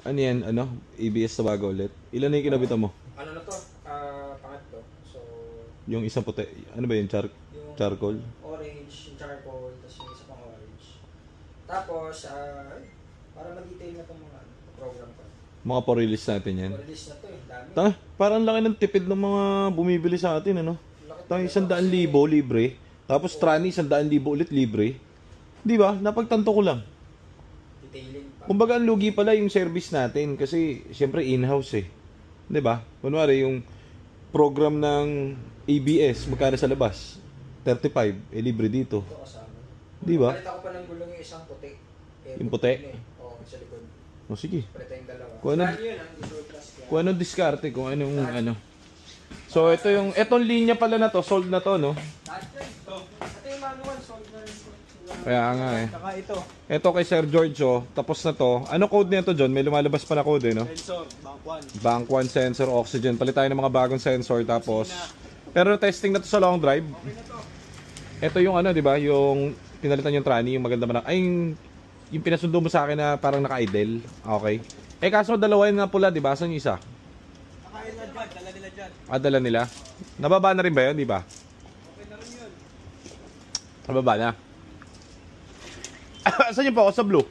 Ano yan? Ano? ABS na bago ulit. Ilan na yung kinabitan mo? Ano na to? Pangatlo. So, Yung isang puti. Ano ba yun? yung Charcoal? orange, yung charcoal, tapos yung isa pang orange. Tapos, para ma-detail na itong mga program ko. Mga pa-release natin yan. Release na to eh, dami. Parang laki ng tipid ng mga bumibili sa atin, ano? Tayo 100,000 libre. Tapos Trani 100,000 ulit libre. Di ba? Napagtanto ko lang. Detailing pa. Kumbaga ang lugi pala yung service natin kasi siyempre in-house eh. 'Di ba? Kunwari yung program ng ABS magkano sa labas? 35 libre dito. Ito kasama. 'Di ba? Palit ako pa ng gulong yung isang puti. Yung puti? Oo, sa likod. O sige. Palit yung dalawa. Kung ano, Yun, surplus yan. kung anong diskarte, kung anong ano. So ito yung etong linya pala na to, sold na to, no? Ito yung manual, sold na rin. Kaya nga eh. Saka ito. Ito kay Sir George, oh, tapos na to. Ano code nito, John? May lumalabas pa na code, eh, no? Sensor, bank 1. Bank 1 sensor, oxygen. Palit tayo ng mga bagong sensor, tapos... Pero testing na to sa long drive. Ito yung ano, di ba? Yung pinalitan yung tranny, yung maganda man. Ay, yung pinasundo mo sa akin na parang naka-idle. Okay. Eh, kaso dalawa yun nga pula, di ba? Saan yung isa? Nakain na dyan, dala nila dyan. Dala nila. Nababa na rin ba yun, di ba? Okay na rin yun. Nababa na. Saan yung focus? Sa blue?